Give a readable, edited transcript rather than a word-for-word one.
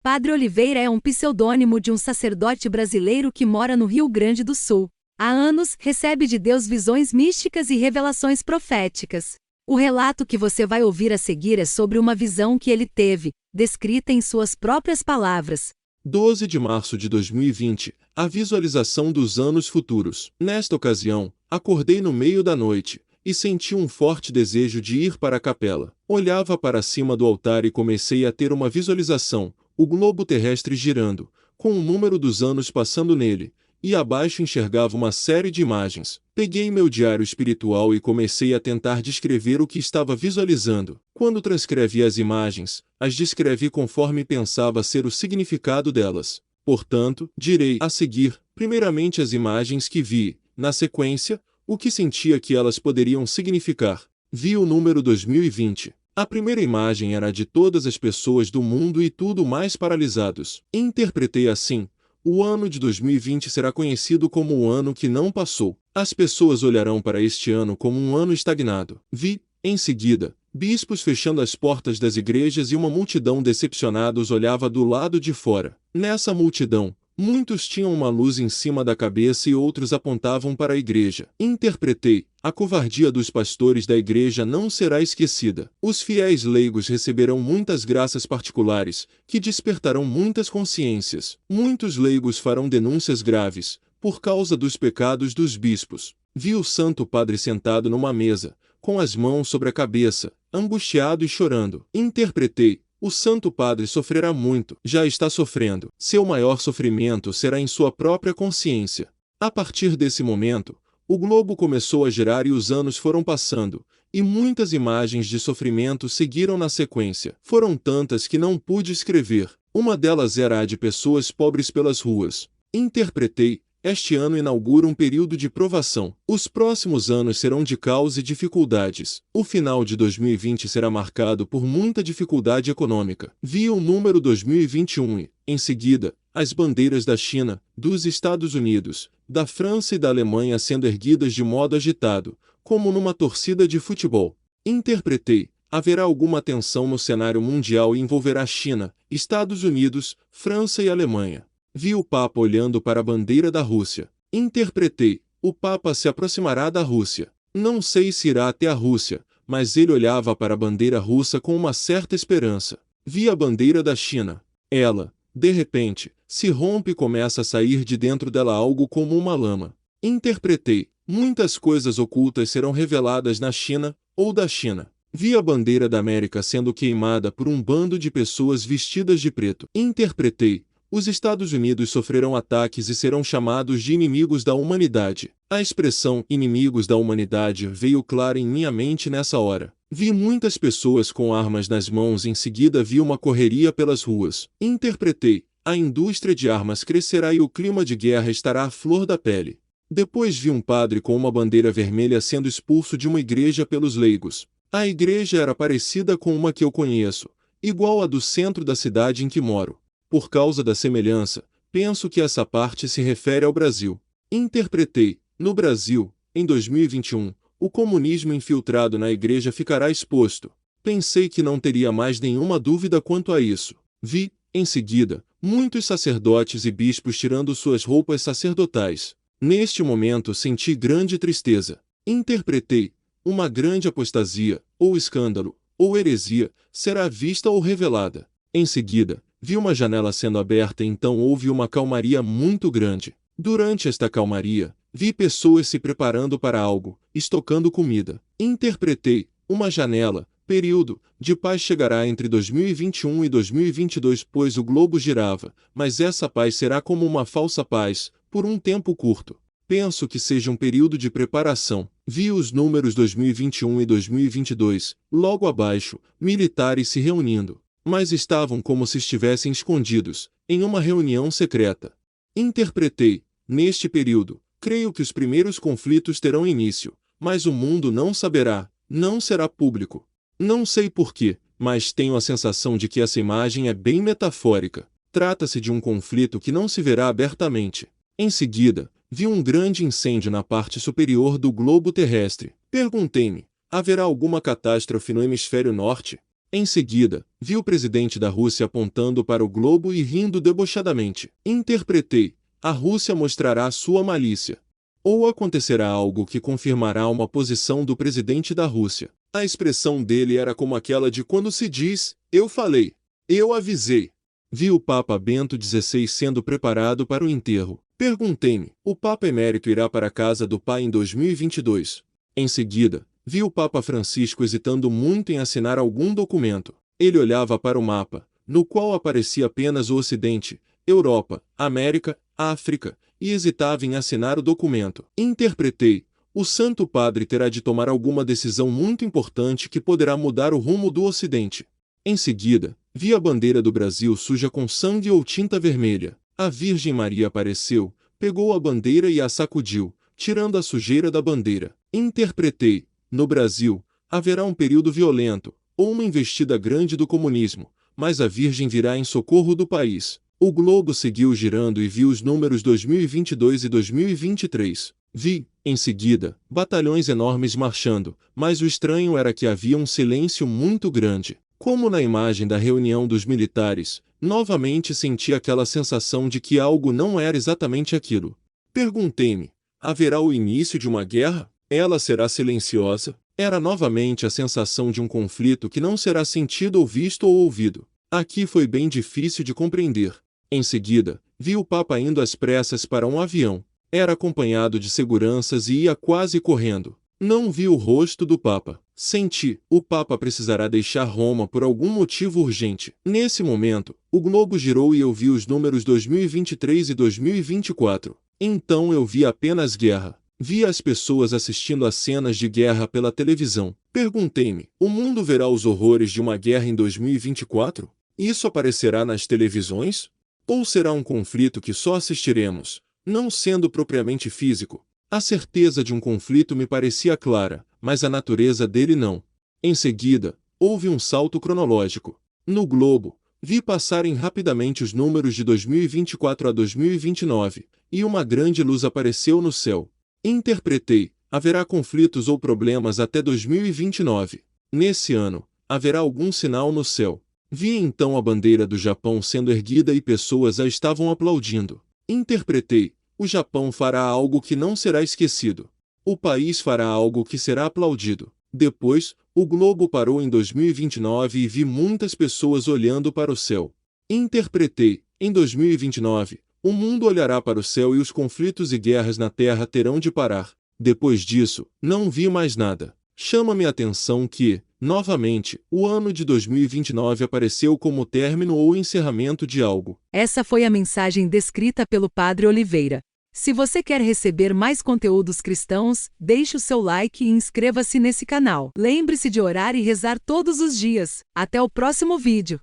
Padre Oliveira é um pseudônimo de um sacerdote brasileiro que mora no Rio Grande do Sul. Há anos, recebe de Deus visões místicas e revelações proféticas. O relato que você vai ouvir a seguir é sobre uma visão que ele teve, descrita em suas próprias palavras. 12 de março de 2020, a visualização dos anos futuros. Nesta ocasião, acordei no meio da noite e senti um forte desejo de ir para a capela. Olhava para cima do altar e comecei a ter uma visualização, o globo terrestre girando, com o número dos anos passando nele, e abaixo enxergava uma série de imagens. Peguei meu diário espiritual e comecei a tentar descrever o que estava visualizando. Quando transcrevi as imagens, as descrevi conforme pensava ser o significado delas. Portanto, direi a seguir, primeiramente as imagens que vi, na sequência, o que sentia que elas poderiam significar. Vi o número 2020. A primeira imagem era a de todas as pessoas do mundo e tudo mais paralisados. Interpretei assim: o ano de 2020 será conhecido como o ano que não passou. As pessoas olharão para este ano como um ano estagnado. Vi, em seguida, bispos fechando as portas das igrejas e uma multidão decepcionados olhava do lado de fora. Nessa multidão, muitos tinham uma luz em cima da cabeça e outros apontavam para a igreja. Interpretei: a covardia dos pastores da igreja não será esquecida. Os fiéis leigos receberão muitas graças particulares, que despertarão muitas consciências. Muitos leigos farão denúncias graves, por causa dos pecados dos bispos. Vi o Santo Padre sentado numa mesa, com as mãos sobre a cabeça, angustiado e chorando. Interpretei: o Santo Padre sofrerá muito, já está sofrendo. Seu maior sofrimento será em sua própria consciência. A partir desse momento, o globo começou a girar e os anos foram passando, e muitas imagens de sofrimento seguiram na sequência. Foram tantas que não pude escrever. Uma delas era a de pessoas pobres pelas ruas. Interpretei: este ano inaugura um período de provação. Os próximos anos serão de caos e dificuldades. O final de 2020 será marcado por muita dificuldade econômica. Vi o número 2021 e, em seguida, as bandeiras da China, dos Estados Unidos, da França e da Alemanha sendo erguidas de modo agitado, como numa torcida de futebol. Interpretei: haverá alguma tensão no cenário mundial e envolverá China, Estados Unidos, França e Alemanha. Vi o Papa olhando para a bandeira da Rússia. Interpretei: o Papa se aproximará da Rússia. Não sei se irá até a Rússia, mas ele olhava para a bandeira russa com uma certa esperança. Vi a bandeira da China. Ela, de repente, se rompe e começa a sair de dentro dela algo como uma lama. Interpretei: muitas coisas ocultas serão reveladas na China, ou da China. Vi a bandeira da América sendo queimada por um bando de pessoas vestidas de preto. Interpretei: os Estados Unidos sofrerão ataques e serão chamados de inimigos da humanidade. A expressão inimigos da humanidade veio clara em minha mente nessa hora. Vi muitas pessoas com armas nas mãos e em seguida vi uma correria pelas ruas. Interpretei: a indústria de armas crescerá e o clima de guerra estará à flor da pele. Depois vi um padre com uma bandeira vermelha sendo expulso de uma igreja pelos leigos. A igreja era parecida com uma que eu conheço, igual à do centro da cidade em que moro. Por causa da semelhança, penso que essa parte se refere ao Brasil. Interpretei: no Brasil, em 2021, o comunismo infiltrado na igreja ficará exposto. Pensei que não teria mais nenhuma dúvida quanto a isso. Vi, em seguida, muitos sacerdotes e bispos tirando suas roupas sacerdotais. Neste momento senti grande tristeza. Interpretei: uma grande apostasia, ou escândalo, ou heresia, será vista ou revelada. Em seguida, vi uma janela sendo aberta e então houve uma calmaria muito grande. Durante esta calmaria, vi pessoas se preparando para algo, estocando comida. Interpretei: uma janela, período, de paz chegará entre 2021 e 2022, pois o globo girava, mas essa paz será como uma falsa paz, por um tempo curto. Penso que seja um período de preparação. Vi os números 2021 e 2022, logo abaixo, militares se reunindo. Mas estavam como se estivessem escondidos, em uma reunião secreta. Interpretei: neste período, creio que os primeiros conflitos terão início, mas o mundo não saberá, não será público. Não sei porquê, mas tenho a sensação de que essa imagem é bem metafórica. Trata-se de um conflito que não se verá abertamente. Em seguida, vi um grande incêndio na parte superior do globo terrestre. Perguntei-me: haverá alguma catástrofe no hemisfério norte? Em seguida, vi o presidente da Rússia apontando para o globo e rindo debochadamente. Interpretei: a Rússia mostrará sua malícia. Ou acontecerá algo que confirmará uma posição do presidente da Rússia. A expressão dele era como aquela de quando se diz: eu falei, eu avisei. Vi o Papa Bento XVI sendo preparado para o enterro. Perguntei-me: o Papa Emérito irá para a casa do Pai em 2022? Em seguida, vi o Papa Francisco hesitando muito em assinar algum documento. Ele olhava para o mapa, no qual aparecia apenas o Ocidente, Europa, América, África, e hesitava em assinar o documento. Interpretei: o Santo Padre terá de tomar alguma decisão muito importante que poderá mudar o rumo do Ocidente. Em seguida, vi a bandeira do Brasil suja com sangue ou tinta vermelha. A Virgem Maria apareceu, pegou a bandeira e a sacudiu, tirando a sujeira da bandeira. Interpretei: no Brasil, haverá um período violento, ou uma investida grande do comunismo, mas a Virgem virá em socorro do país. O globo seguiu girando e vi os números 2022 e 2023. Vi, em seguida, batalhões enormes marchando, mas o estranho era que havia um silêncio muito grande. Como na imagem da reunião dos militares, novamente senti aquela sensação de que algo não era exatamente aquilo. Perguntei-me: haverá o início de uma guerra? Ela será silenciosa? Era novamente a sensação de um conflito que não será sentido ou visto ou ouvido. Aqui foi bem difícil de compreender. Em seguida, vi o Papa indo às pressas para um avião. Era acompanhado de seguranças e ia quase correndo. Não vi o rosto do Papa. Senti: o Papa precisará deixar Roma por algum motivo urgente. Nesse momento, o globo girou e eu vi os números 2023 e 2024. Então eu vi apenas guerra. Vi as pessoas assistindo a cenas de guerra pela televisão. Perguntei-me: o mundo verá os horrores de uma guerra em 2024? Isso aparecerá nas televisões? Ou será um conflito que só assistiremos, não sendo propriamente físico? A certeza de um conflito me parecia clara, mas a natureza dele não. Em seguida, houve um salto cronológico. No globo, vi passarem rapidamente os números de 2024 a 2029, e uma grande luz apareceu no céu. Interpretei: haverá conflitos ou problemas até 2029. Nesse ano, haverá algum sinal no céu. Vi então a bandeira do Japão sendo erguida e pessoas a estavam aplaudindo. Interpretei: o Japão fará algo que não será esquecido. O país fará algo que será aplaudido. Depois, o globo parou em 2029 e vi muitas pessoas olhando para o céu. Interpretei: em 2029, o mundo olhará para o céu e os conflitos e guerras na Terra terão de parar. Depois disso, não vi mais nada. Chama-me a atenção que, novamente, o ano de 2029 apareceu como o término ou encerramento de algo. Essa foi a mensagem descrita pelo Padre Oliveira. Se você quer receber mais conteúdos cristãos, deixe o seu like e inscreva-se nesse canal. Lembre-se de orar e rezar todos os dias. Até o próximo vídeo.